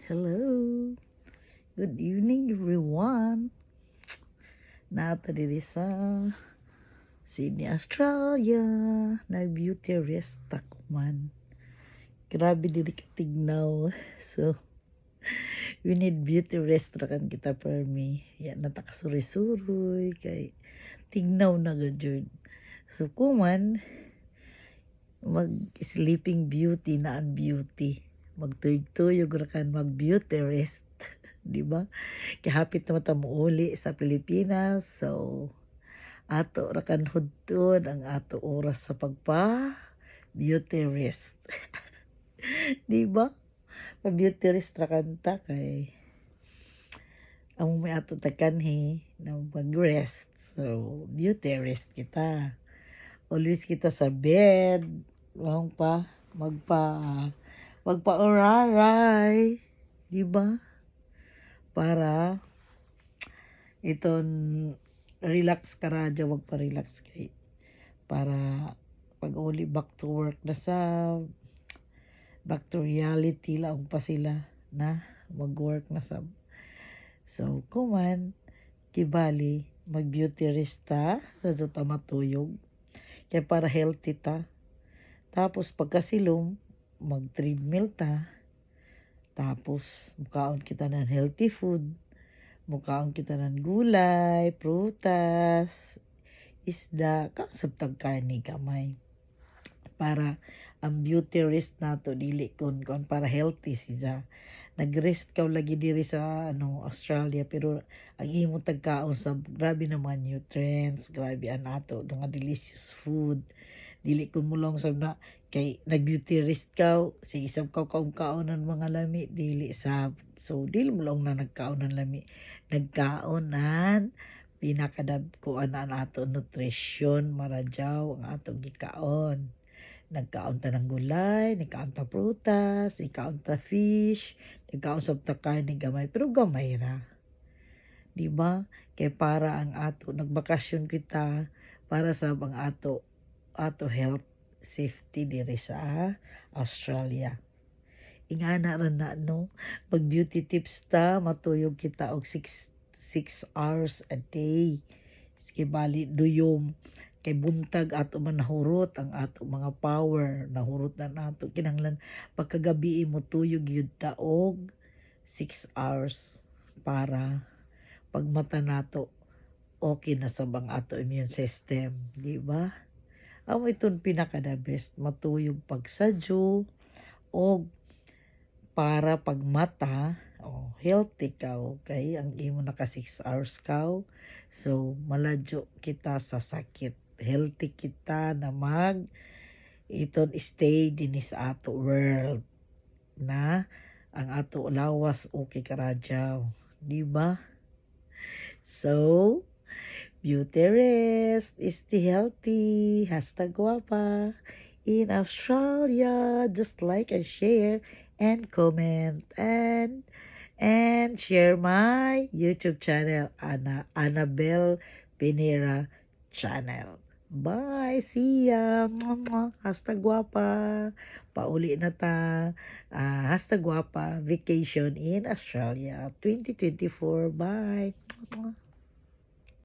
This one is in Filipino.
Hello. Good evening, everyone. Nata diri sa Sydney, Australia. Nag-beauty rest ako man. Grabe diri katignaw. So, we need beauty rest ra kan kita per me. Ya natakasuri-suroy kay tignaw na gajud. So, kuman mag-sleeping beauty na ang beauty. Magtuyog-tuyog ra kan mag-beauty rest. Di ba? Kahapit na mata mo uli sa Pilipinas. So, ato ra kan hudtod ang ato oras sa beauty rest. Di ba? Beauty rest ra kanta kay amo may ato takanhi na mag-rest. So, beauty rest kita. Always kita sa bed. Wang pa magpa-oraray. Di ba? Para iton relax ka radya, wag pa relax kay para pag uli back to work na sa back to reality lang pa sila na mag-work na sa. So kuman kibali mag beauty rest ta sa juta matuyog kay para healthy ta. Tapos pagkasilom mag treadmill ta. Tapos, mukaon kita ng healthy food. Mukaon kita ng gulay, prutas, isda, kasabtag karni kamay. Para ang beauty rest nato dili kon para healthy siya. Nag-rest ka lagi diri sa Australia pero ang imo tagkaon sa grabe naman nutrients, grabe ang ato nga delicious food. Dili kun mo lang sab na kay nag-beauty rest ka, si isang kaon ng mga lami, dili sab. So, dili mo lang na nagkaon ng lami. Nagkaon ng pinakadab ko ang ato nutrition, maradyaw, ang ato gikaon. Nagkaon ta ng gulay, nagkaon ta prutas, nagkaon ta fish, nagkaon sab ta karne gamay, pero gamay ra. Diba? Kay para ang ato, nagbakasyon kita, para sa ang ato health safety diri sa Australia. Ingana ra na pag beauty tips ta matuyog kita og 6 hours a day. Sige bali duyom kay buntag ato man nahurot ang ato mga power, nahurot na nato kinahanglan pagkagabi mo tuyog gyud ta og 6 hours para pagmata nato okay na sa bang ato immune system, di ba? Amo iton pinaka-the best matuyog pagsadyo o para pagmata healthy ka kay ang imo naka 6 hours ka. So maladyo kita sa sakit. Healthy kita na iton stay din sa ato world na ang ato lawas okay karadyaw, di ba? So beauty rest is the healthy. #guapa in Australia. Just like and share and comment and share my YouTube channel, Annabel Pinera channel. Bye. See ya. #guapa. Pauli na ta. #guapa vacation in Australia 2024. Bye.